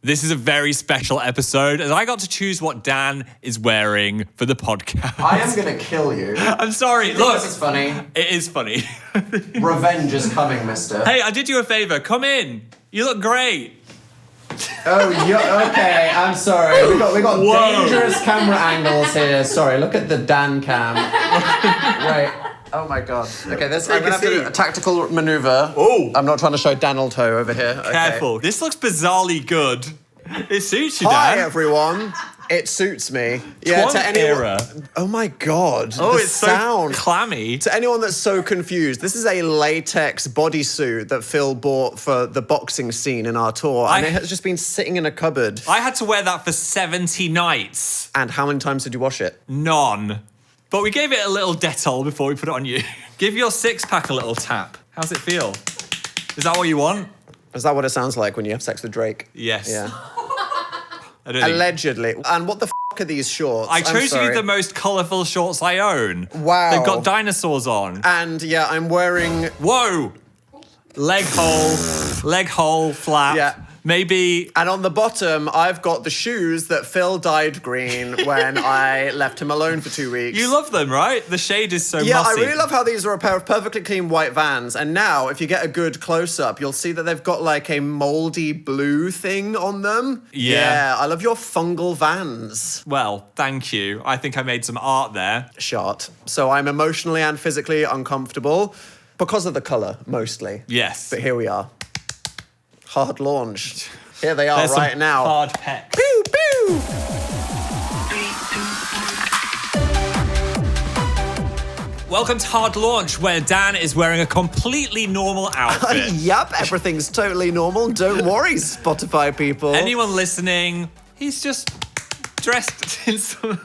This is a very special episode as I got to choose what Dan is wearing for the podcast. I am going to kill you. I'm sorry. Look. This is funny. It is funny. Revenge is coming, mister. Hey, I did you a favor. Come in. You look great. Oh, okay. I'm sorry. We got dangerous camera angles here. Sorry, look at the Dan cam. Right. Oh my god. Okay, I'm gonna have to do a tactical maneuver. Oh. I'm not trying to show Donald toe over here. Okay. Careful. This looks bizarrely good. It suits you, Hi, Dan. everyone. It suits me. Yeah, Twunk to anyone. era. Oh my god. Oh, the it's sound. so clammy. To anyone that's so confused, this is a latex bodysuit that Phill bought for the boxing scene in our tour, and it has just been sitting in a cupboard. I had to wear that for 70 nights. And how many times did you wash it? None. But we gave it a little Dettol before we put it on you. Give your six-pack a little tap. How's it feel? Is that what you want? Is that what it sounds like when you have sex with Drake? Yes. Yeah. I don't think... Allegedly. And what the f*** are these shorts? I chose you the most colourful shorts I own. Wow. They've got dinosaurs on. And yeah, I'm wearing... Whoa! Leg hole, flap. Yeah. Maybe... And on the bottom, I've got the shoes that Phill dyed green when I left him alone for 2 weeks. You love them, right? The shade is so Yeah, mossy. I really love how these are a pair of perfectly clean white Vans. And now, if you get a good close-up, you'll see that they've got like a moldy blue thing on them. Yeah. I love your fungal Vans. Well, thank you. I think I made some art there. Shot. So I'm emotionally and physically uncomfortable because of the colour, mostly. Yes. But here we are. Hard launch. Here they are There's right some now. hard pecs. Pew, pew! Welcome to Hard Launch, where Dan is wearing a completely normal outfit. Yup, everything's totally normal. Don't worry, Spotify people. Anyone listening, he's just dressed in some...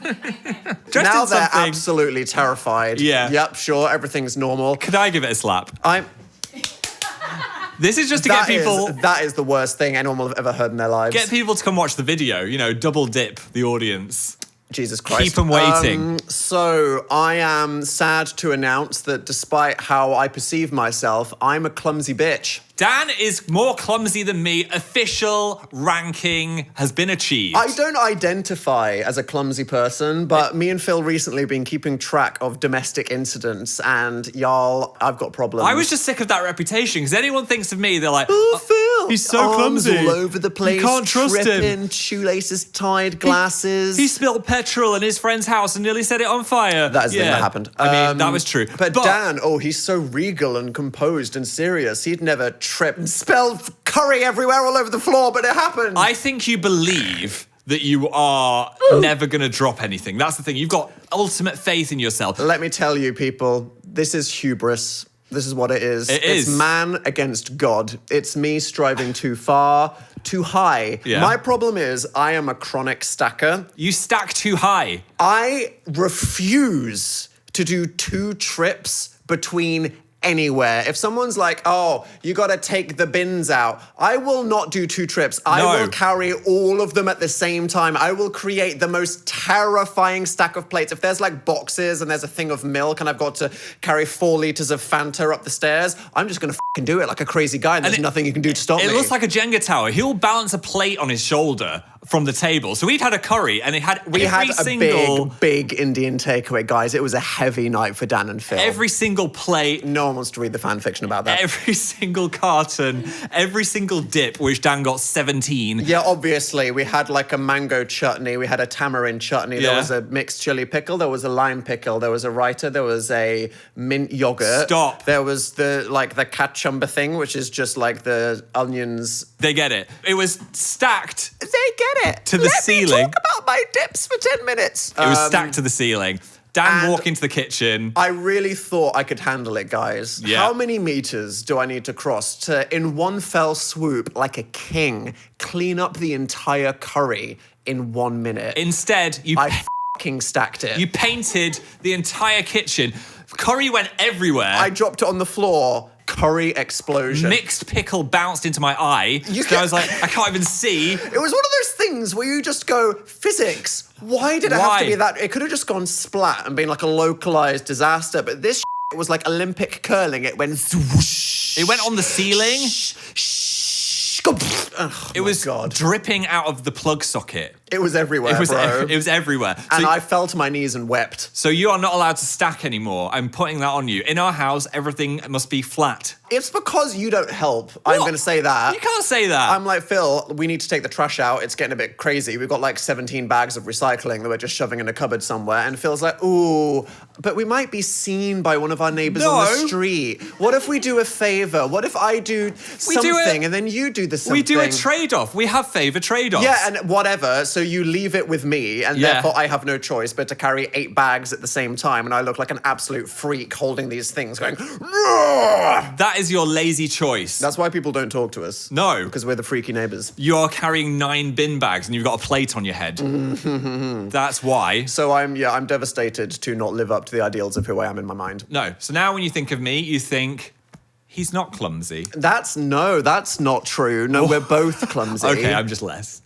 Now they're absolutely terrified. Yeah. Yep, sure, everything's normal. Could I give it a slap? I'm... This is just to get people... That is the worst thing anyone will have ever heard in their lives. Get people to come watch the video, you know, double dip the audience. Jesus Christ. Keep them waiting. So I am sad to announce that despite how I perceive myself, I'm a clumsy bitch. Dan is more clumsy than me. Official ranking has been achieved. I don't identify as a clumsy person, but me and Phill recently have been keeping track of domestic incidents, and y'all, I've got problems. I was just sick of that reputation, because anyone thinks of me, they're like, oh, Phill, he's so arms clumsy. all over the place. You can't trust tripping, him. Shoelaces tied, glasses. He spilled petrol in his friend's house and nearly set it on fire. That is the thing that happened. I mean, that was true. But Dan, he's so regal and composed and serious. He'd never trip and spill curry everywhere all over the floor, but it happened. I think you believe that you are never going to drop anything. That's the thing. You've got ultimate faith in yourself. Let me tell you, people, this is hubris. This is what it is. It's man against God. It's me striving too far, too high. Yeah. My problem is I am a chronic stacker. You stack too high. I refuse to do 2 trips between anywhere. If someone's like, oh, you got to take the bins out, I will not do 2 trips. I will carry all of them at the same time. I will create the most terrifying stack of plates. If there's like boxes and there's a thing of milk and I've got to carry 4 liters of Fanta up the stairs, I'm just going to fucking do it like a crazy guy, and there's nothing you can do to stop me. It looks like a Jenga tower. He'll balance a plate on his shoulder from the table. So we'd had a curry, and we had a big Indian takeaway, guys. It was a heavy night for Dan and Phill. Every single plate. No one wants to read the fan fiction about that. Every single carton, every single dip, which Dan got 17. Yeah, obviously. We had like a mango chutney. We had a tamarind chutney. Yeah. There was a mixed chili pickle. There was a lime pickle. There was a raita. There was a mint yogurt. Stop. There was the kachumba thing, which is just like the onions. They get it. It was stacked. They get it. To the ceiling. Let me talk about my dips for 10 minutes. It was stacked to the ceiling. Dan walked into the kitchen. I really thought I could handle it, guys. Yeah. How many meters do I need to cross to, in one fell swoop, like a king, clean up the entire curry in 1 minute? Instead, I fucking stacked it. You painted the entire kitchen. Curry went everywhere. I dropped it on the floor. Curry explosion. Mixed pickle bounced into my eye. I was like, I can't even see. It was one of those things where you just go, physics, why did it have to be that? It could have just gone splat and been like a localized disaster, but this was like Olympic curling. It went swoosh. It went on the ceiling. It was dripping out of the plug socket. It was everywhere, bro. It was everywhere. And I fell to my knees and wept. So you are not allowed to stack anymore. I'm putting that on you. In our house, everything must be flat. It's because you don't help. I'm going to say that. You can't say that. I'm like, Phill, we need to take the trash out. It's getting a bit crazy. We've got like 17 bags of recycling that we're just shoving in a cupboard somewhere. And Phil's like, ooh, but we might be seen by one of our neighbors on the street. What if we do a favor? What if I do something and then you do the something? We do a trade-off. We have favor trade-offs. Yeah, and whatever. So you leave it with me, and therefore I have no choice but to carry 8 bags at the same time, and I look like an absolute freak holding these things going, Rrr! That is your lazy choice. That's why people don't talk to us. No. Because we're the freaky neighbors. You're carrying 9 bin bags and you've got a plate on your head. That's why. So I'm devastated to not live up to the ideals of who I am in my mind. No. So now when you think of me, you think, he's not clumsy. That's not true. No, we're both clumsy. Okay, I'm just less.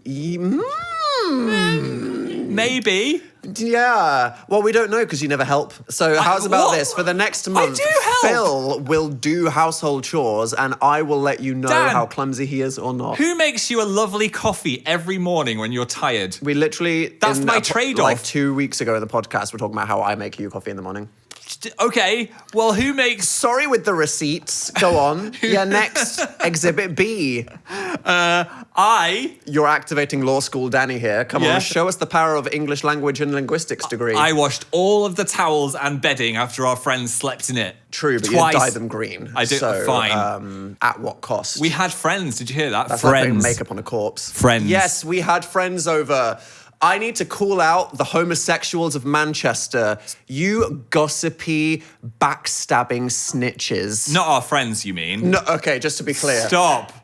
Maybe. Yeah. Well, we don't know because you never help. So how's about this? For the next month, I do help. Phill will do household chores and I will let you know how clumsy he is or not. Who makes you a lovely coffee every morning when you're tired? We literally... That's my trade-off. Like 2 weeks ago in the podcast, we're talking about how I make you coffee in the morning. Okay, well, who makes... Sorry with the receipts. Go on. Yeah, next. Exhibit B. You're activating law school Danny here. Come on, show us the power of English language and linguistics degree. I washed all of the towels and bedding after our friends slept in it. True, but twice. You dye them green. I do, so, fine. At what cost? We had friends, did you hear that? That's friends. like putting makeup on a corpse. Friends. Yes, we had friends over. I need to call out the homosexuals of Manchester. You gossipy, backstabbing snitches. Not our friends, you mean? No, okay, just to be clear. Stop.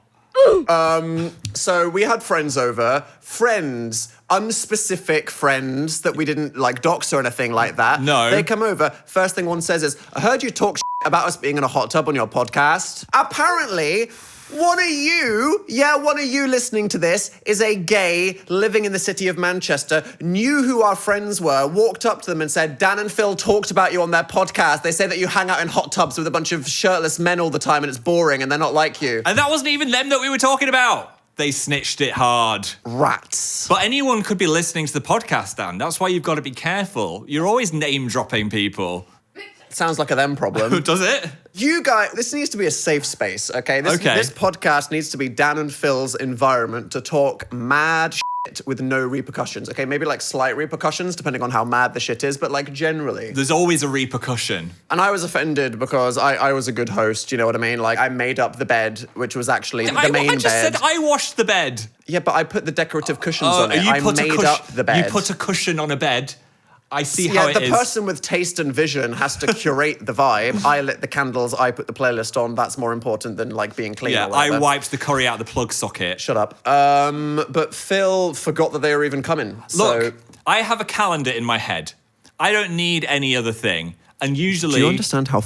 So we had friends over. Friends, unspecific friends that we didn't like dox or anything like that. No. They come over. First thing one says is, I heard you talk about us being in a hot tub on your podcast. Apparently... one of you listening to this is a gay living in the city of Manchester, knew who our friends were, walked up to them and said, Dan and Phill talked about you on their podcast. They say that you hang out in hot tubs with a bunch of shirtless men all the time and it's boring and they're not like you. And that wasn't even them that we were talking about. They snitched it hard. Rats. But anyone could be listening to the podcast, Dan. That's why you've got to be careful. You're always name-dropping people. Sounds like a them problem. Does it? You guys, this needs to be a safe space, okay? This podcast needs to be Dan and Phil's environment to talk mad shit with no repercussions, okay? Maybe like slight repercussions depending on how mad the shit is, but like generally. There's always a repercussion. And I was offended because I was a good host, you know what I mean? Like I made up the bed, which was actually the main bed. I just said I washed the bed. Yeah, but I put the decorative cushions on it. I made up the bed. You put a cushion on a bed. I see how it is. Yeah, the person with taste and vision has to curate the vibe. I lit the candles, I put the playlist on. That's more important than like being clean or whatever. I wiped the curry out of the plug socket. Shut up. But Phill forgot that they were even coming. Look, I have a calendar in my head. I don't need any other thing. And usually... Do you understand how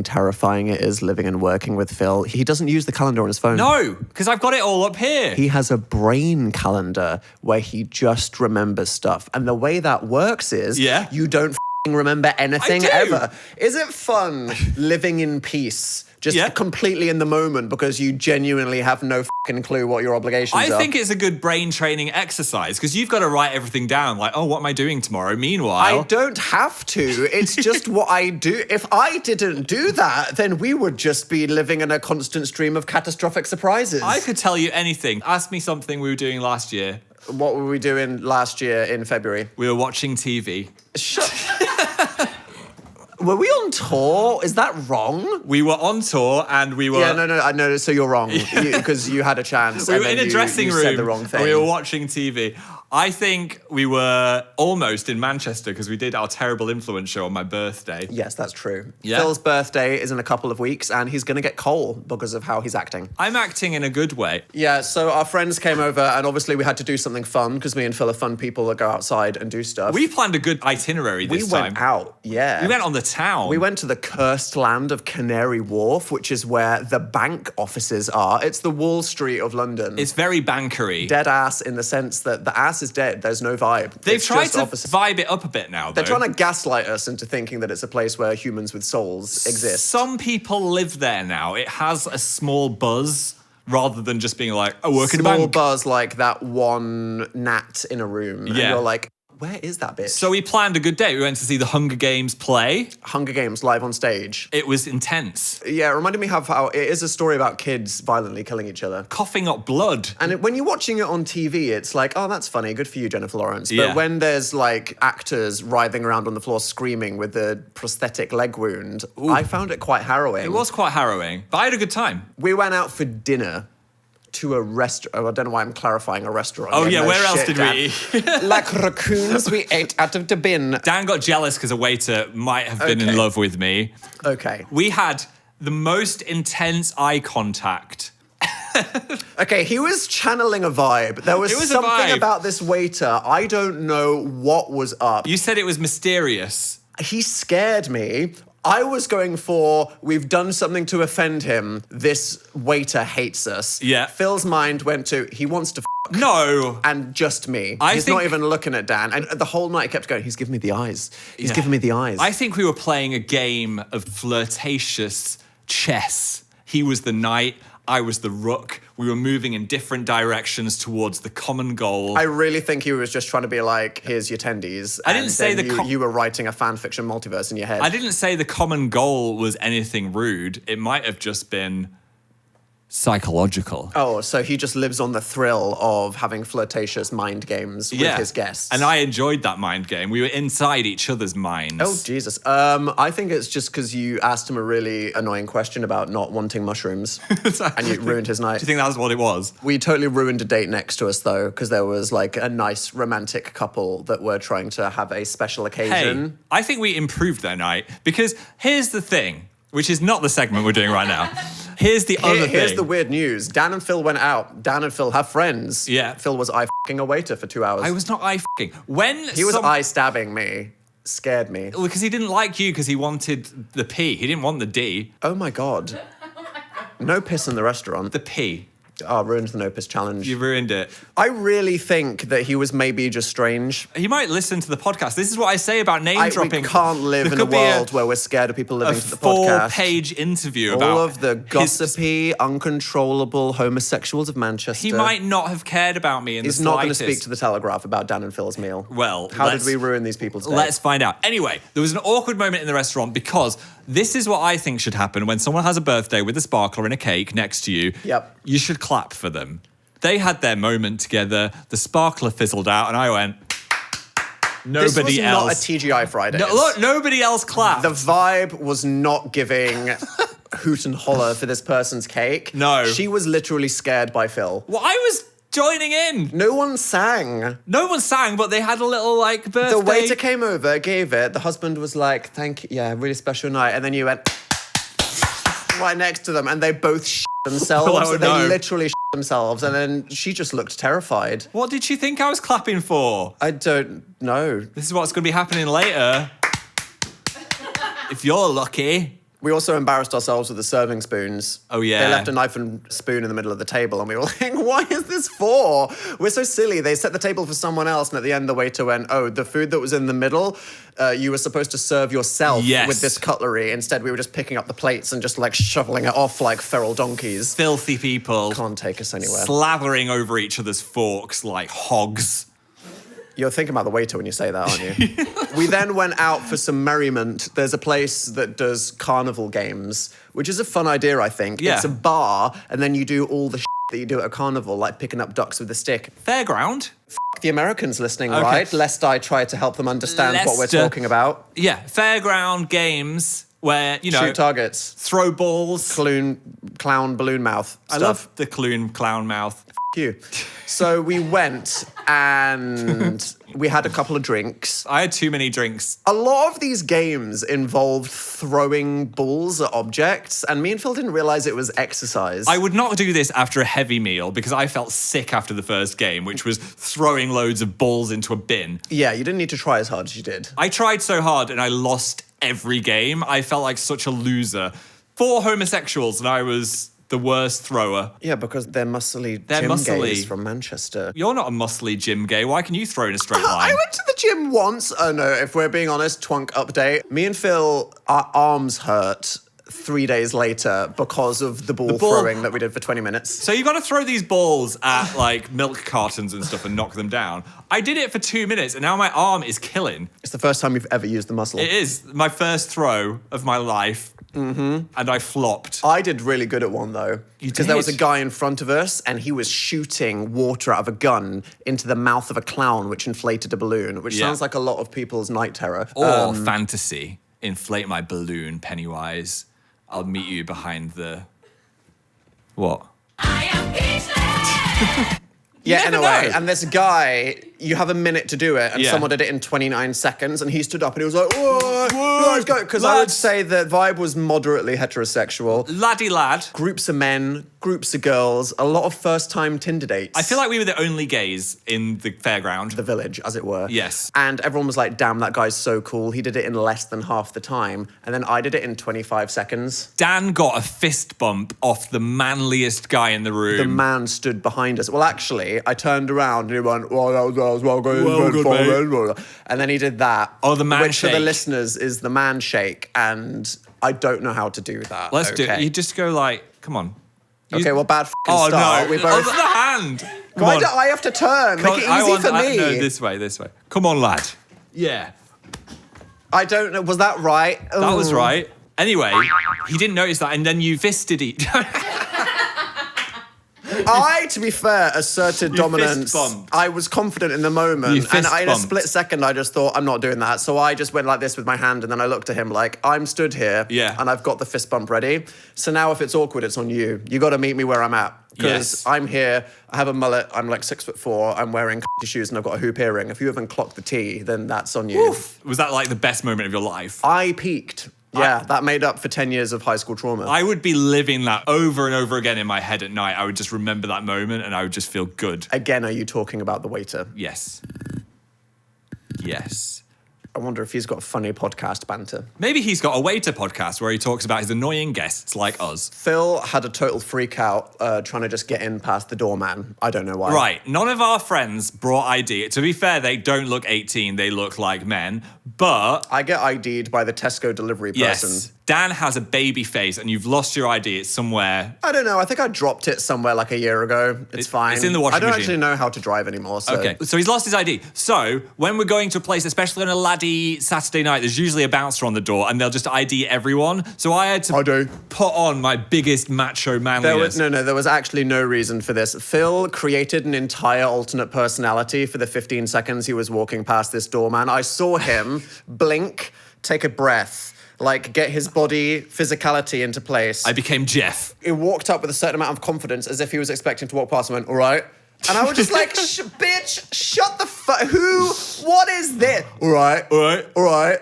terrifying it is living and working with Phill? He doesn't use the calendar on his phone. No, because I've got it all up here. He has a brain calendar where he just remembers stuff. And the way that works is you don't remember anything ever. Is it fun living in peace? Just completely in the moment because you genuinely have no clue what your obligations are. I think it's a good brain training exercise because you've got to write everything down like, oh, what am I doing tomorrow? Meanwhile... I don't have to. It's just what I do. If I didn't do that, then we would just be living in a constant stream of catastrophic surprises. I could tell you anything. Ask me something we were doing last year. What were we doing last year in February? We were watching TV. Were we on tour? Is that wrong? We were on tour and we were... Yeah, no, I know, so you're wrong. Because you had a chance. We were in a dressing room. You said the wrong thing. And we were watching TV. I think we were almost in Manchester because we did our Terrible Influence show on my birthday. Yes, that's true. Yeah. Phil's birthday is in a couple of weeks and he's going to get coal because of how he's acting. I'm acting in a good way. Yeah, so our friends came over and obviously we had to do something fun because me and Phill are fun people that go outside and do stuff. We planned a good itinerary this time. We went out, yeah. We went on the town. We went to the cursed land of Canary Wharf, which is where the bank offices are. It's the Wall Street of London. It's very bankery. Dead ass in the sense that the ass is dead. There's no vibe. They've tried to vibe it up a bit now, though. They're trying to gaslight us into thinking that it's a place where humans with souls exist. Some people live there now. It has a small buzz, rather than just being like, I work in a Small bank. buzz like that one gnat in a room. And Yeah. you're like, where is that bitch? So we planned a good day. We went to see the Hunger Games play. Hunger Games live on stage. It was intense. Yeah, it reminded me of how it is a story about kids violently killing each other. Coughing up blood. And when you're watching it on TV, it's like, oh, that's funny. Good for you, Jennifer Lawrence. But Yeah. when there's like actors writhing around on the floor screaming with a prosthetic leg wound, I found it quite harrowing. It was quite harrowing, but I had a good time. We went out for dinner to a restaurant. Oh, I don't know why I'm clarifying a restaurant. Oh, Yeah, yeah, no where else shit, did Dan. we eat? Like raccoons, we ate out of the bin. Dan got jealous because a waiter might have been in Okay. love with me. Okay. We had the most intense eye contact. Okay, he was channeling a vibe. There was, It was a something vibe. about this waiter. I don't know what was up. You said it was mysterious. He scared me. I was going for, we've done something to offend him. This waiter hates us. Yeah. Phil's mind went to, he wants to No. and just me. I He's think- not even looking at Dan. And the whole night he kept going, he's giving me the eyes. He's Yeah. giving me the eyes. I think we were playing a game of flirtatious chess. He was the knight, I was the rook. We were moving in different directions towards the common goal. I really think he was just trying to be like, here's your tendies. I didn't and say then the you were writing a fan fiction multiverse in your head. I didn't say the common goal was anything rude. It might have just been psychological. Oh, so he just lives on the thrill of having flirtatious mind games with his guests. And I enjoyed that mind game. We were inside each other's minds. Oh, Jesus. I think it's just because you asked him a really annoying question about not wanting mushrooms and you ruined his night. Do you think that was what it was? We totally ruined a date next to us, though, because there was like a nice romantic couple that were trying to have a special Hey, occasion. I think we improved their night because here's the thing, which is not the segment we're doing right now. Here's the other thing. Here's the weird news. Dan and Phil went out. Dan and Phil have friends. Yeah. Phil was eye-f***ing a waiter for 2 hours. I was not eye-f***ing. When He was eye-stabbing me. Scared me. Because he didn't like you because he wanted the P. He didn't want the D. Oh my God. No piss in the restaurant. The P. Oh, ruined the no piss challenge. You ruined it. I really think that he was maybe just strange. He might listen to the podcast. This is what I say about name dropping. We can't live There in a could be world where we're scared of people a listening to the podcast. 4-page interview about All of the his- gossipy, uncontrollable homosexuals of Manchester. He might not have cared about me in He's the not going to slightest. speak to the Telegraph about Dan and Phil's meal. Well, how did let's- we ruin these people's day? Let's find out. Anyway, there was an awkward moment in the restaurant because this is what I think should happen when someone has a birthday with a sparkler and a cake next to you. Yep. You should clap for them. They had their moment together. The sparkler fizzled out, and I went, nobody This was else. not a TGI Fridays. No, look, nobody else clapped. The vibe was not giving hoot and holler for this person's cake. No. She was literally scared by Phil. Well, I was joining in. No one sang. No one sang, but they had a little, like, birthday. The waiter came over, gave it. The husband was like, thank you. Yeah, really special night. And then you went right next to them and they both shit themselves. Oh, They no. literally shit themselves. And then she just looked terrified. What did you think I was clapping for? I don't know. This is what's going to be happening later. If you're lucky. We also embarrassed ourselves with the serving spoons. Oh, yeah. They left a knife and spoon in the middle of the table, and we were like, why is this for? We're so silly. They set the table for someone else, and at the end, the waiter went, oh, the food that was in the middle, you were supposed to serve yourself Yes. with this cutlery. Instead, we were just picking up the plates and just like shoveling it off like feral donkeys. Filthy people. Can't take us anywhere. Slathering over each other's forks like hogs. You're thinking about the waiter when you say that, aren't you? We then went out for some merriment. There's a place that does carnival games, which is a fun idea, I think. Yeah. It's a bar, and then you do all the that you do at a carnival, like picking up ducks with a stick. Fairground. The Americans listening, Okay. right? Lest I try to help them understand what we're Leicester. talking about. Yeah, fairground games where, you know, Shoot targets. throw balls. Clown balloon mouth I stuff. love the clown mouth. You. So we went and we had a couple of drinks. I had too many drinks. A lot of these games involved throwing balls at objects, and me and Phil didn't realize it was exercise. I would not do this after a heavy meal because I felt sick after the first game, which was throwing loads of balls into a bin. Yeah, you didn't need to try as hard as you did. I tried so hard and I lost every game. I felt like such a loser. 4 homosexuals and I was the worst thrower. Yeah, because they're muscly They're gym muscly. gays from Manchester. You're not a muscly gym gay. Why can you throw in a straight line? I went to the gym once. Oh no, if we're being honest, twunk update. Me and Phil, our arms hurt 3 days later because of the ball throwing that we did for 20 minutes. So you got to throw these balls at like milk cartons and stuff and knock them down. I did it for 2 minutes and now my arm is killing. It's the first time you've ever used the muscle. It is my first throw of my life. And I flopped. I did really good at one though. Because there was a guy in front of us and he was shooting water out of a gun into the mouth of a clown which inflated a balloon, which sounds like a lot of people's night terror. Or fantasy. Inflate my balloon, Pennywise. I'll meet you behind the... What? I am peachless! Yeah, never anyway, know. and this guy, you have a minute to do it, and someone did it in 29 seconds, and he stood up and he was like, whoa, let's go. Because I would say the vibe was moderately heterosexual. Laddie lad. Groups of men, groups of girls, a lot of first-time Tinder dates. I feel like we were the only gays in the fairground. The village, as it were. Yes. And everyone was like, damn, that guy's so cool. He did it in less than half the time. And then I did it in 25 seconds. Dan got a fist bump off the manliest guy in the room. The man stood behind us. Well, actually, I turned around and he went, well, that was well good. Well good, mate. And then he did that. Oh, the man which shake. for the listeners is the man shake. And I don't know how to do that. Let's do it. You just go like, come on. Okay, well, bad Oh, start. no. We both... Oh, the hand. Come Why on. do I have to turn? Make it easy for me. No, this way. Come on, lad. Yeah. I don't know. Was that right? That was right. Anyway, he didn't notice that, and then you fisted each. I, to be fair, asserted You dominance. fist bumped. I was confident in the moment. You fist And in a bumped. split second, I just thought, I'm not doing that. So I just went like this with my hand, and then I looked at him like, I'm stood here, and I've got the fist bump ready. So now if it's awkward, it's on you. You got to meet me where I'm at. Because I'm here, I have a mullet, I'm like 6'4", I'm wearing shoes, and I've got a hoop earring. If you haven't clocked the T, then that's on you. Oof. Was that like the best moment of your life? I peaked. Yeah, that made up for 10 years of high school trauma. I would be living that over and over again in my head at night. I would just remember that moment and I would just feel good. Again, are you talking about the waiter? Yes. Yes. I wonder if he's got funny podcast banter. Maybe he's got a waiter podcast where he talks about his annoying guests like us. Phill had a total freak out trying to just get in past the doorman. I don't know why. Right. None of our friends brought ID. To be fair, they don't look 18. They look like men. But... I get ID'd by the Tesco delivery person. Yes. Dan has a baby face and you've lost your ID. It's somewhere. I don't know. I think I dropped it somewhere like a year ago. It's fine. It's in the washing I don't machine. actually know how to drive anymore. So. Okay, so he's lost his ID. So when we're going to a place, especially on a laddie Saturday night, there's usually a bouncer on the door and they'll just ID everyone. So I had to put on my biggest macho manliness. There was actually no reason for this. Phill created an entire alternate personality for the 15 seconds he was walking past this doorman. I saw him blink, take a breath, like get his body physicality into place. I became Jeff. He walked up with a certain amount of confidence as if he was expecting to walk past and went, all right. And I was just like, bitch, shut the fuck, what is this? All right.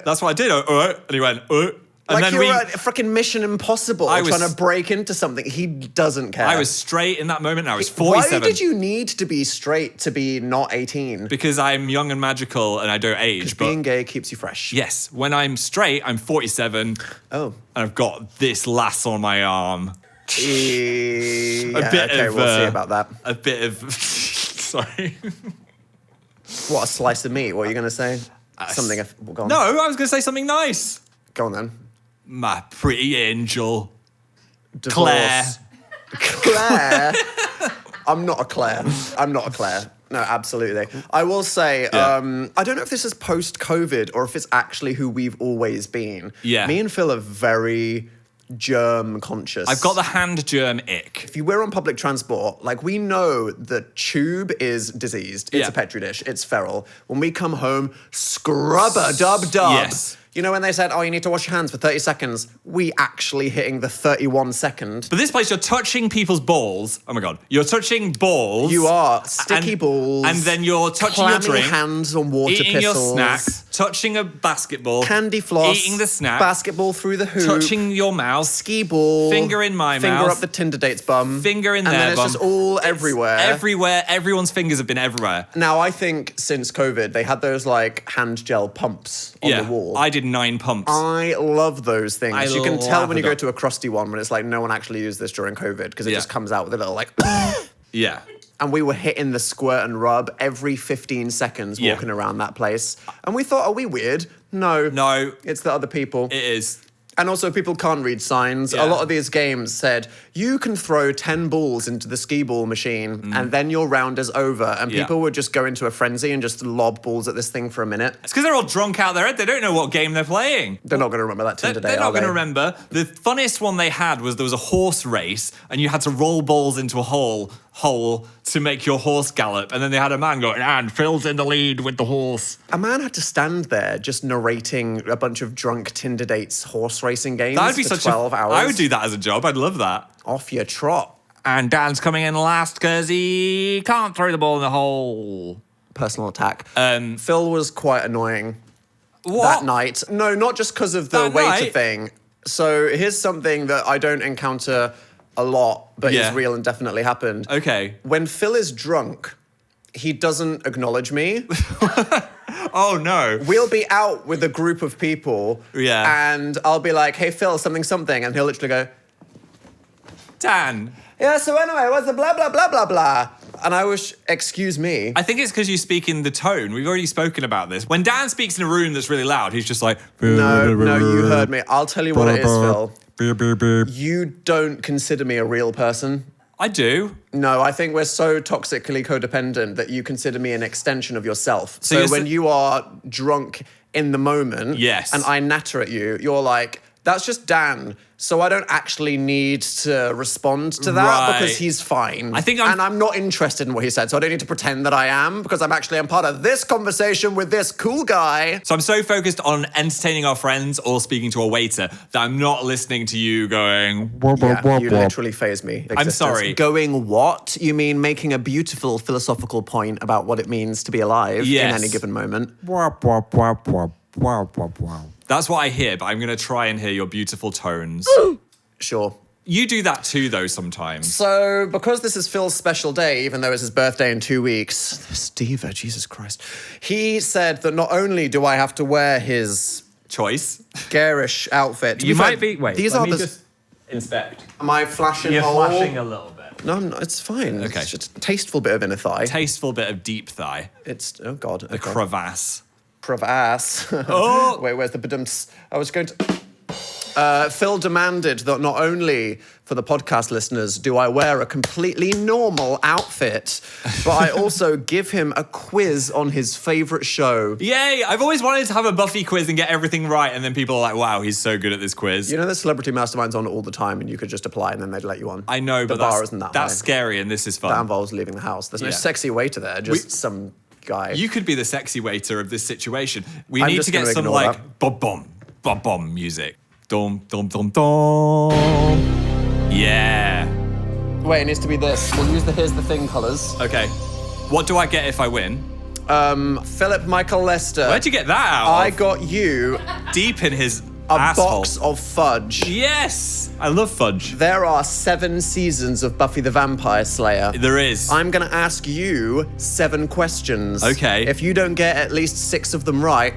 That's what I did, all right. And he went, all right. And like then you're a freaking Mission Impossible trying to break into something. He doesn't care. I was straight in that moment. I was 47. Why did you need to be straight to be not 18? Because I'm young and magical and I don't age. Because being gay keeps you fresh. Yes. When I'm straight, I'm 47. Oh. And I've got this lass on my arm. Okay, we'll see about that. A bit of... Sorry. What, a slice of meat? What are you going to say? Something... Go on. No, I was going to say something nice. Go on then. My pretty angel. Divorce. Claire? I'm not a Claire. No, absolutely. I will say, I don't know if this is post-COVID or if it's actually who we've always been. Yeah. Me and Phill are very germ conscious. I've got the hand germ ick. If we're on public transport, like we know the tube is diseased. It's a petri dish. It's feral. When we come home, scrub-a-dub-dub. Yes. You know when they said, oh, you need to wash your hands for 30 seconds? We actually hitting the 31 second. But this place, you're touching people's balls. Oh my God. You're touching balls. You are. Sticky balls. And then you're touching your drink. Hands on water eating pistols. your snack. Touching a basketball. Candy floss. Eating the snack. Basketball through the hoop. Touching your mouth. Ski ball. Finger in my mouth. Finger up the Tinder date's bum. Finger in and their then bum. it's just all everywhere. Everywhere. Everyone's fingers have been everywhere. Now, I think since COVID, they had those like hand gel pumps on the wall. I did 9 pumps. I love those things. You can tell when you go them. to a crusty one when it's like no one actually used this during COVID because it just comes out with a little like... Yeah. And we were hitting the squirt and rub every 15 seconds walking around that place. And we thought, are we weird? No. No. It's the other people. It is. And also, people can't read signs. Yeah. A lot of these games said, you can throw 10 balls into the skee ball machine and then your round is over. And Yeah. people would just go into a frenzy and just lob balls at this thing for a minute. It's because they're all drunk out their head. They don't know what game they're playing. They're not going to remember that Tinder day, They're not are going to they? remember. The funniest one they had was there was a horse race and you had to roll balls into a hole to make your horse gallop. And then they had a man going, and Phil's in the lead with the horse. A man had to stand there just narrating a bunch of drunk Tinder dates horse racing games That would be for such 12 hours. I would do that as a job. I'd love that. Off your trot. And Dan's coming in last because he can't throw the ball in the hole. Personal attack. Phill was quite annoying What? that night. No, not just because of the That waiter night? thing. So here's something that I don't encounter a lot, but Yeah. is real and definitely happened. Okay. When Phill is drunk, he doesn't acknowledge me. Oh, no. We'll be out with a group of people, Yeah. and I'll be like, hey, Phill, something, and he'll literally go, Dan. yeah, so anyway, what's the blah, blah, blah, blah, blah? And I was, excuse me. I think it's because you speak in the tone. We've already spoken about this. When Dan speaks in a room that's really loud, he's just like... No, you heard me. I'll tell you what it is, Phill. You don't consider me a real person. I do. No, I think we're so toxically codependent that you consider me an extension of yourself. So So you're when you are drunk in the moment Yes. and I natter at you, you're like, that's just Dan. So I don't actually need to respond to that Right. because he's fine. I think and I'm not interested in what he said, so I don't need to pretend that I am because I'm part of this conversation with this cool guy. So I'm so focused on entertaining our friends or speaking to a waiter that I'm not listening to you going... Yeah, you literally phase me. I'm Existence. sorry. Going what? You mean making a beautiful philosophical point about what it means to be alive Yes. in any given moment? That's what I hear, but I'm going to try and hear your beautiful tones. Sure. You do that too, though, sometimes. So, because this is Phil's special day, even though it's his birthday in 2 weeks, this diva, Jesus Christ, he said that not only do I have to wear his Choice. garish outfit. to You fair, might be... Wait, these let are me the. just inspect. Am I flashing? You're whole? flashing a little bit. No, I'm not, it's fine. Okay. It's just a tasteful bit of inner thigh. Tasteful bit of deep thigh. It's oh god, The crevasse. crevasse. Oh! Wait, where's the badumts? I was going to. Phill demanded that not only for the podcast listeners do I wear a completely normal outfit, but I also give him a quiz on his favorite show. Yay! I've always wanted to have a Buffy quiz and get everything right, and then people are like, wow, he's so good at this quiz. You know, there's Celebrity Masterminds on all the time, and you could just apply, and then they'd let you on. I know, the but bar that's, isn't that that's high. scary, and this is fun. That involves leaving the house. There's no Yeah. sexy waiter there, just some guy. You could be the sexy waiter of this situation. We I'm need just to get gonna some ignore like bum music. Dum dum dum dum. Yeah. Wait, it needs to be this. We'll use the Here's the Thing colours. Okay. What do I get if I win? Philip Michael Lester. Where'd you get that out? I of? got you Deep in his a asshole. box of fudge. Yes, I love fudge. There are 7 seasons of Buffy the Vampire Slayer. There is. I'm going to ask you 7 questions. Okay. If you don't get at least 6 of them right,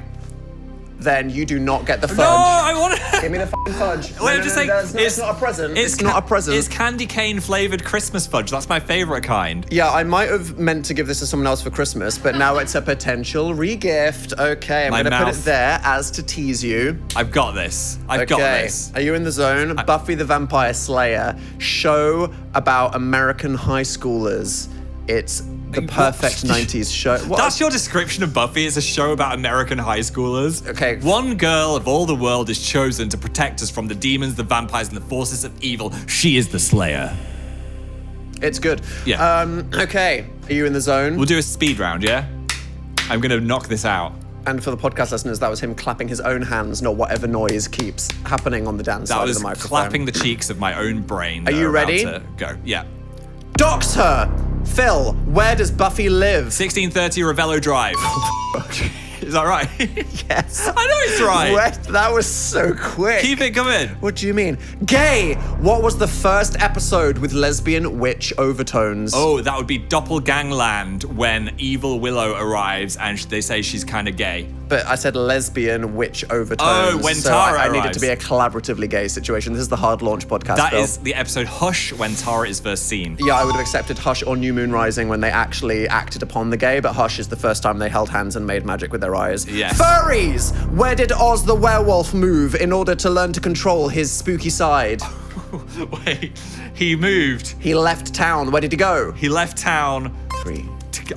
then you do not get the fudge. No, I want to. Give me the fucking fudge. Wait, I'm just saying, it's not a present. It's ca- not a present. It's candy cane flavored Christmas fudge. That's my favorite kind. Yeah, I might have meant to give this to someone else for Christmas, but now it's a potential re-gift. Okay, I'm My going to put it mouth. there as to tease you. I've got this. I've got this. Are you in the zone? Buffy the Vampire Slayer, show about American high schoolers. It's the perfect 90s show. What? That's your description of Buffy. It's a show about American high schoolers. Okay. One girl of all the world is chosen to protect us from the demons, the vampires, and the forces of evil. She is the Slayer. It's good. Yeah. Okay, are you in the zone? We'll do a speed round, yeah? I'm going to knock this out. And for the podcast listeners, that was him clapping his own hands, not whatever noise keeps happening on the dance That side of was the microphone. clapping the cheeks of my own brain. Are you ready? To go. Yeah. Dox her! Phil, where does Buffy live? 1630 Rebelo Drive. Is that right? Yes. I know it's right. What? That was so quick. Keep it coming. What do you mean? Gay! What was the first episode with lesbian witch overtones? Oh, that would be Doppelgangland when evil Willow arrives and they say she's kind of gay. But I said lesbian witch overtones. Oh, when so Tara I needed arrives. to be a collaboratively gay situation. This is the Hard Launch podcast, That Phill. is the episode Hush when Tara is first seen. Yeah, I would have accepted Hush or New Moon Rising when they actually acted upon the gay, but Hush is the first time they held hands and made magic with their eyes. Yes. Furries! Where did Oz the werewolf move in order to learn to control his spooky side? Wait, he moved. He left town. Where did he go? He left town. 3.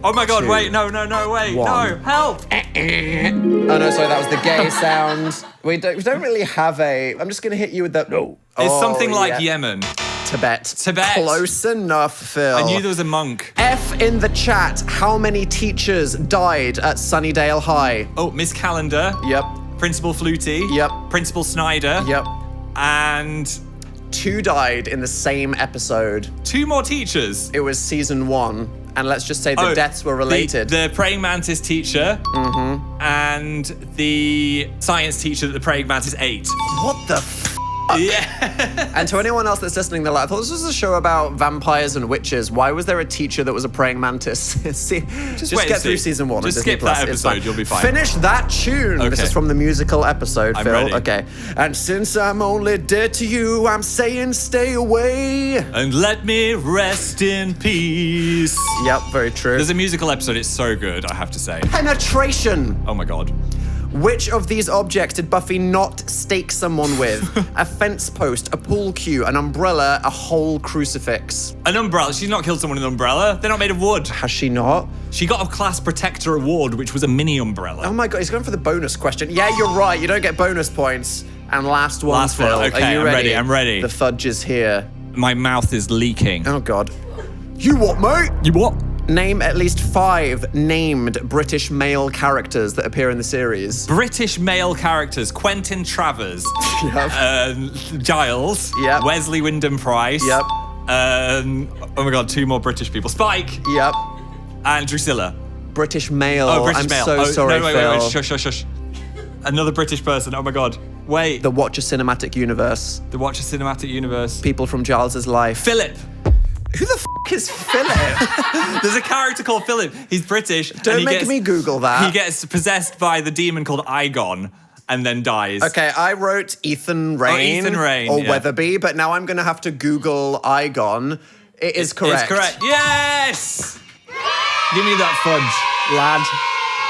Oh my god, 2, wait, no, wait, 1. no, help! Oh no, sorry, that was the gay sound. We don't really have a... I'm just going to hit you with the... No. It's Oh, something like yeah. Yemen. Tibet. Tibet. Close enough, Phill. I knew there was a monk. F in the chat. How many teachers died at Sunnydale High? Oh, Miss Calendar. Yep. Principal Flutie. Yep. Principal Snyder. Yep. And 2 died in the same episode. 2 more teachers. It was season 1. And let's just say the deaths were related. The praying mantis teacher and the science teacher that the praying mantis ate. What the f***? Yeah. And to anyone else that's listening, they're like, I thought this was a show about vampires and witches. Why was there a teacher that was a praying mantis? See, just wait get and through see. season 1 on Just Disney skip Plus. that It's episode, you'll be fine. Finish that tune. This Okay. is from the musical episode, I'm Phill. ready. Okay. And since I'm only dead to you, I'm saying stay away. And let me rest in peace. Yep, very true. There's a musical episode, it's so good, I have to say. Penetration. Oh my god. Which of these objects did Buffy not stake someone with? A fence post, a pool cue, an umbrella, a whole crucifix. An umbrella. She's not killed someone with an umbrella. They're not made of wood. Has she not? She got a class protector award, which was a mini umbrella. Oh my god, he's going for the bonus question. Yeah, you're right. You don't get bonus points. And last one, Last one. Phill. Okay, Are you I'm ready, I'm ready. The fudge is here. My mouth is leaking. Oh god. You what, mate? You what? Name at least 5 named British male characters that appear in the series. British male characters. Quentin Travers. Giles. Yep. Wesley Wyndham-Pryce. Yep. Oh my god, 2 more British people. Spike. Yep. And Drusilla. British male. Oh, British I'm male. so sorry, no, wait, Phill. wait. Shush. Another British person. Oh my god. Wait. The Watcher Cinematic Universe. The Watcher Cinematic Universe. People from Giles's life. Philip. Who the f*** is Philip? There's a character called Philip. He's British. and Don't he make gets- me Google that. He gets possessed by the demon called Igon and then dies. Okay, I wrote Ethan Rain, Ethan Rain, or yeah. Weatherby, but now I'm going to have to Google Igon. It is correct. It's correct. Yes! Give me that fudge. Lad,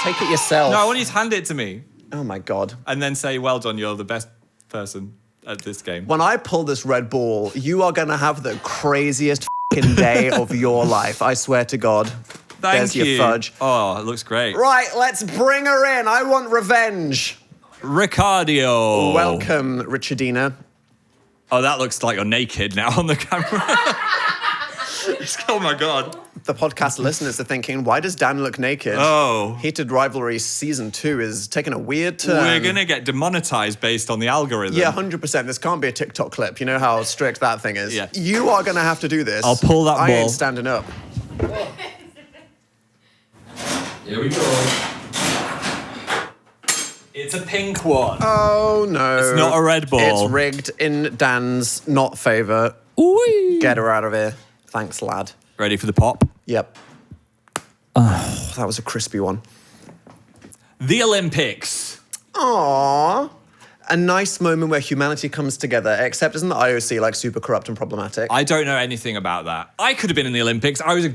take it yourself. No, I want you to hand it to me Oh my god. and then say, well done, you're the best person at this game. When I pull this red ball, you are going to have the craziest f***ing day of your life. I swear to God. Thank There's you. your fudge. Oh, it looks great. Right, let's bring her in. I want revenge. Ricardio. Welcome, Richardina. Oh, that looks like you're naked now on the camera. Oh my god. The podcast listeners are thinking, why does Dan look naked? Oh. Heated Rivalry Season 2 is taking a weird turn. We're going to get demonetized based on the algorithm. Yeah, 100%. This can't be a TikTok clip. You know how strict that thing is. Yeah. You are going to have to do this. I'll pull that I ball. ain't standing up. Here we go. It's a pink one. Oh, no. It's not a red ball. It's rigged in Dan's not favour. Ooh. Get her out of here. Thanks, lad. Ready for the pop? Yep. Oh, that was a crispy one. The Olympics. Aww. A nice moment where humanity comes together, except isn't the IOC like super corrupt and problematic? I don't know anything about that. I could have been in the Olympics. I was a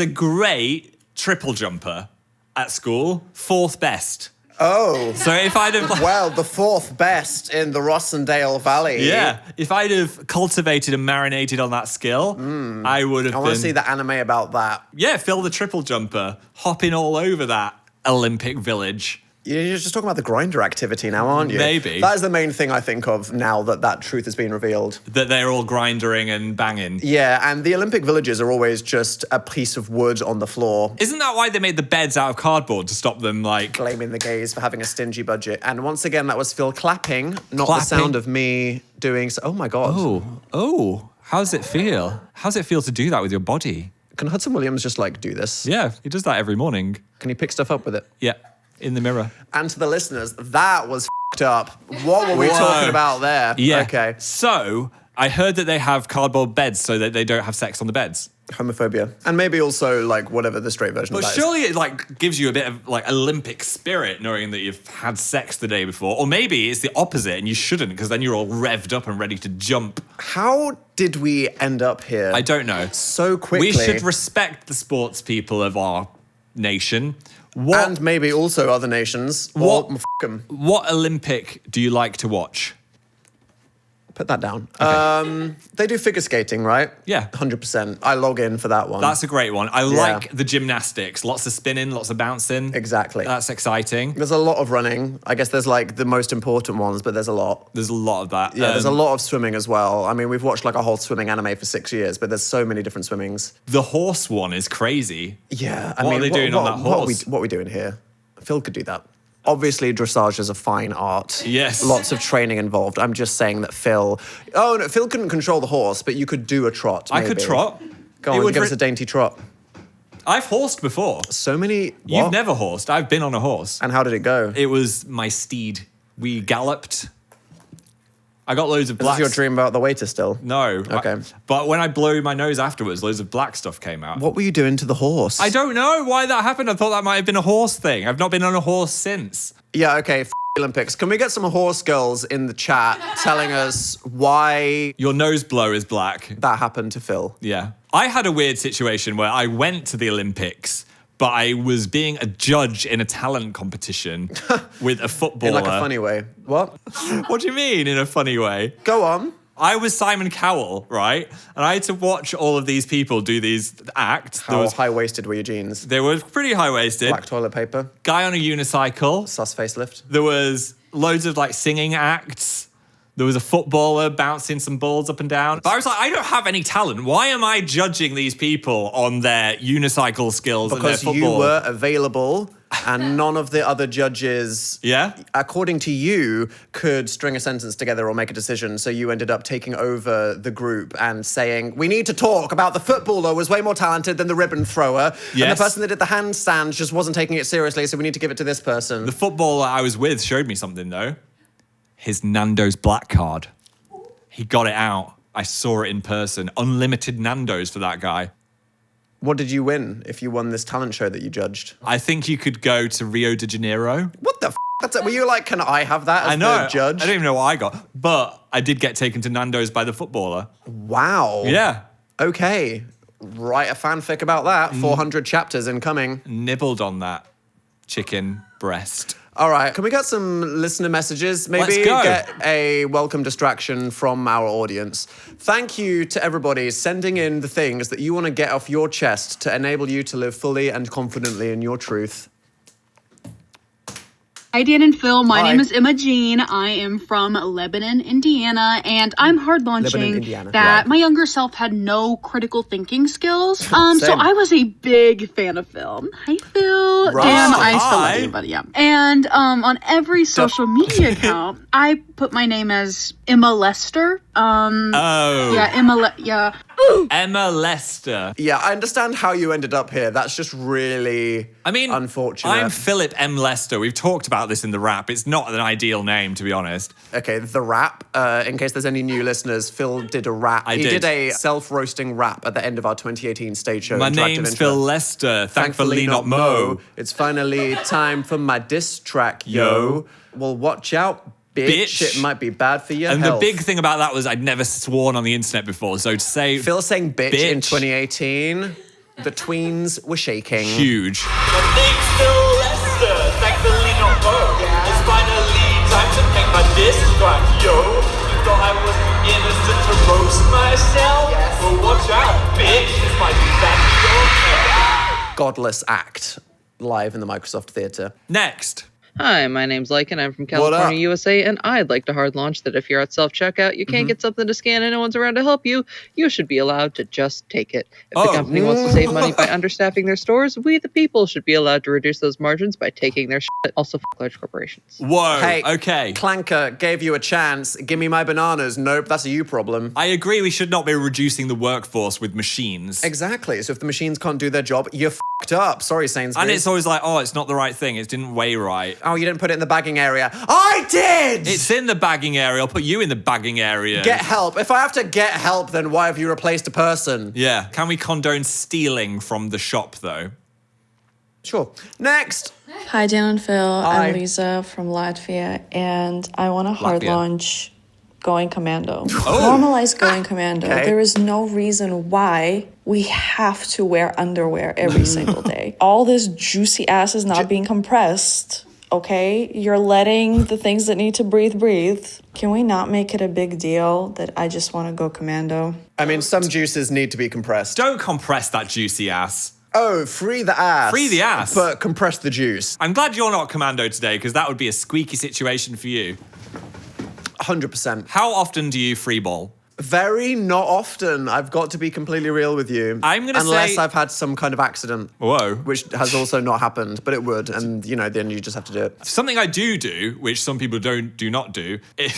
great triple jumper at school, 4th best. Oh. So if I'd have... Well, the 4th best in the Rossendale Valley. Yeah, if I'd have cultivated and marinated on that skill, I would have I been... want to see the anime about that. Yeah, Phill the triple jumper, hopping all over that Olympic village. You're just talking about the grinder activity now, aren't you? Maybe. That is the main thing I think of now that truth has been revealed. That they're all grindering and banging. Yeah, and the Olympic villages are always just a piece of wood on the floor, Isn't that why they made the beds out of cardboard to stop them, like... blaming the gays for having a stingy budget. And once again, that was Phill clapping, not the Clapping. sound of me doing so. Oh my God. Oh, how does it feel? How does it feel to do that with your body? Can Hudson Williams just like do this? Yeah, he does that every morning. Can he pick stuff up with it? Yeah, in the mirror. And to the listeners, that was f***ed up. What were we Whoa. talking about there? Yeah. Okay. So, I heard that they have cardboard beds so that they don't have sex on the beds. Homophobia. And maybe also, like, whatever the straight version of But that is. surely it like gives you a bit of like Olympic spirit knowing that you've had sex the day before. Or maybe it's the opposite and you shouldn't because then you're all revved up and ready to jump. How did we end up here? I don't know. So quickly. We should respect the sports people of our nation. And maybe also other nations. What- Well, f*** 'em. What Olympic do you like to watch? Put that down. They do figure skating, right? Yeah. 100%. I log in for that one. That's a great one. I like the gymnastics. Lots of spinning, lots of bouncing. Exactly. That's exciting. There's a lot of running. I guess there's like the most important ones, but there's a lot. There's a lot of that. Yeah, there's a lot of swimming as well. I mean, we've watched like a whole swimming anime for 6 years, but there's so many different swimmings. The horse one is crazy. Yeah. What are they doing on that horse? What are we doing here? Phill could do that. Obviously, dressage is a fine art. Yes. Lots of training involved. I'm just saying that Phill... Oh, no, Phill couldn't control the horse, but you could do a trot, I could maybe. trot. Go It on, would give us a dainty trot. I've horsed before. So many... You've What? never horsed. I've been on a horse. And how did it go? It was my steed. We galloped. I got loads of Is black. this your dream about the waiter still? No. Okay. But when I blew my nose afterwards, loads of black stuff came out. What were you doing to the horse? I don't know why that happened. I thought that might have been a horse thing. I've not been on a horse since. Yeah, okay, Olympics. Can we get some horse girls in the chat telling us why Your nose blow is black. that happened to Phill? Yeah. I had a weird situation where I went to the Olympics, but I was being a judge in a talent competition with a footballer. In like a funny way. What? What do you mean in a funny way? Go on. I was Simon Cowell, right? And I had to watch all of these people do these acts. How high-waisted were your jeans? They were pretty high-waisted. Black toilet paper? Guy on a unicycle. Sus facelift? There was loads of like singing acts. There was a footballer bouncing some balls up and down. But I was like, I don't have any talent. Why am I judging these people on their unicycle skills and their Because football? you were available and none of the other judges, Yeah? according to you, could string a sentence together or make a decision. So you ended up taking over the group and saying, we need to talk about the footballer was way more talented than the ribbon thrower. And Yes. the person that did the handstand just wasn't taking it seriously, so we need to give it to this person. The footballer I was with showed me something though. His Nando's black card. He got it out. I saw it in person. Unlimited Nando's for that guy. What did you win if you won this talent show that you judged? I think you could go to Rio de Janeiro. What the f***? That's it. Were you like, can I have that as I know. the judge? I don't even know what I got. But I did get taken to Nando's by the footballer. Wow. Yeah. Okay. Write a fanfic about that. 400 chapters incoming. Nibbled on that chicken breast. All right, can we get some listener messages? Maybe Let's go. get a welcome distraction from our audience. Thank you to everybody sending in the things that you want to get off your chest to enable you to live fully and confidently in your truth. Hi, Dan and Phill. My Hi. name is Emma Jean. I am from Lebanon, Indiana, and I'm hard Lebanon, launching Indiana. that Right. my younger self had no critical thinking skills. So Same. I was a big fan of film. Hi, Phil. Right. Dan, Oh, I still hi. love you, but yeah. And on every social media account, I put my name as Emma Lester. Oh. Yeah, yeah. Emma Lester. Yeah, I understand how you ended up here. That's just really unfortunate. I'm Philip M. Lester. We've talked about this in the rap. It's not an ideal name, to be honest. Okay, the rap. In case there's any new listeners, Phill did a rap. He did. did a self-roasting rap at the end of our 2018 stage show. My Interactive name's Intro. Phil Lester. Thankfully not Mo. It's finally time for my diss track, yo. Well, watch out, bitch. It might be bad for your And health. the big thing about that was I'd never sworn on the internet before. So to say Phil saying bitch in Bitch. 2018, the tweens were shaking. huge. My name's Phil Lester, thankfully not Mo. It's finally time to make my diss track, yo. You thought I was innocent to roast myself? Yes. Well, watch out, bitch. This might be bad for your health. Godless act live in the Microsoft Theatre. Next. Hi, my name's Lycan. I'm from What up? California, USA, and I'd like to hard launch that if you're at self-checkout, you can't get something to scan and no one's around to help you, you should be allowed to just take it. If the company wants to save money by understaffing their stores, we the people should be allowed to reduce those margins by taking their shit. Also, large corporations. Whoa. Hey, okay. Clanker gave you a chance. Give me my bananas. Nope, that's a you problem. I agree we should not be reducing the workforce with machines. Exactly. So if the machines can't do their job, you're f***ed up. Sorry, Sainsbury's. And it's always like, oh, it's not the right thing. It didn't weigh right. Oh, you didn't put it in the bagging area. I did! It's in the bagging area. I'll put you in the bagging area. Get help. If I have to get help, then why have you replaced a person? Yeah. Can we condone stealing from the shop, though? Sure. Next. Hi, Dan and Phill. Hi. I'm Lisa from Latvia, and I want to hard Latvia. launch Going Commando. Normalize Going Commando. Okay. There is no reason why we have to wear underwear every single day. All this juicy ass is not being compressed, okay? You're letting the things that need to breathe. Can we not make it a big deal that I just want to go commando? I mean, some juices need to be compressed. Don't compress that juicy ass. Oh, free the ass. Free the ass. But compress the juice. I'm glad you're not commando today, because that would be a squeaky situation for you. 100%. How often do you free ball? Very not often. I've got to be completely real with you. I'm gonna Unless say- I've had some kind of accident. Whoa. Which has also not happened, but it would. And, you know, then you just have to do it. Something I do, which some people do not do, is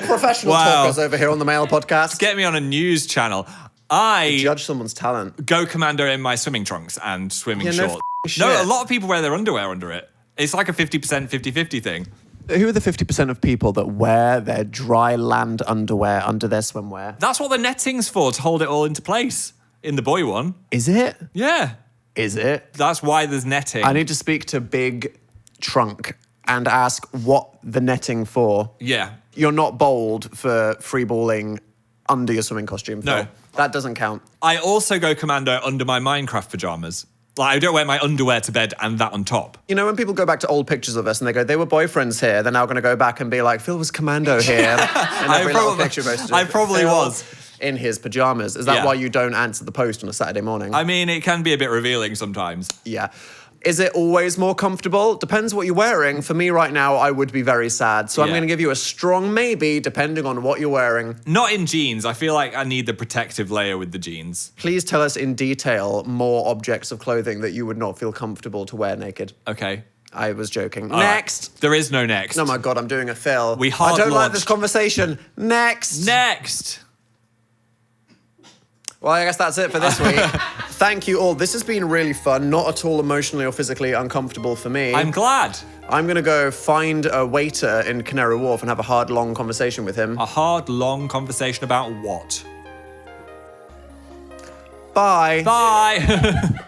Professional Wow. talkers over here on the Mail Podcast. get me on a news channel. I Judge someone's talent. go commando in my swimming trunks and swimming Yeah, no shorts. f***ing No, shit. a lot of people wear their underwear under it. It's like a 50% 50-50 thing. Who are the 50% of people that wear their dry land underwear under their swimwear? That's what the netting's for, to hold it all into place. In the boy one. Is it? Yeah. Is it? That's why there's netting. I need to speak to Big Trunk and ask what the netting for. Yeah. You're not bold for free balling under your swimming costume, Phil. No. That doesn't count. I also go commando under my Minecraft pajamas. Like, I don't wear my underwear to bed and that on top. You know, when people go back to old pictures of us and they go, they were boyfriends here, they're now going to go back and be like, Phil was commando here. In every little picture posted. I probably Phil was. In his pajamas. Is that Yeah. why you don't answer the post on a Saturday morning? I mean, it can be a bit revealing sometimes. Yeah. Is it always more comfortable? Depends what you're wearing. For me right now, I would be very sad. So I'm Yeah. going to give you a strong maybe, depending on what you're wearing. Not in jeans. I feel like I need the protective layer with the jeans. Please tell us in detail more objects of clothing that you would not feel comfortable to wear naked. Okay. I was joking. All right. Next. There is no next. Oh my God, I'm doing a Phil. We I hard don't like launched. this conversation. Next. Next. Well, I guess that's it for this week. Thank you all. This has been really fun. Not at all emotionally or physically uncomfortable for me. I'm glad. I'm going to go find a waiter in Canary Wharf and have a hard, long conversation with him. A hard, long conversation about what? Bye. Bye.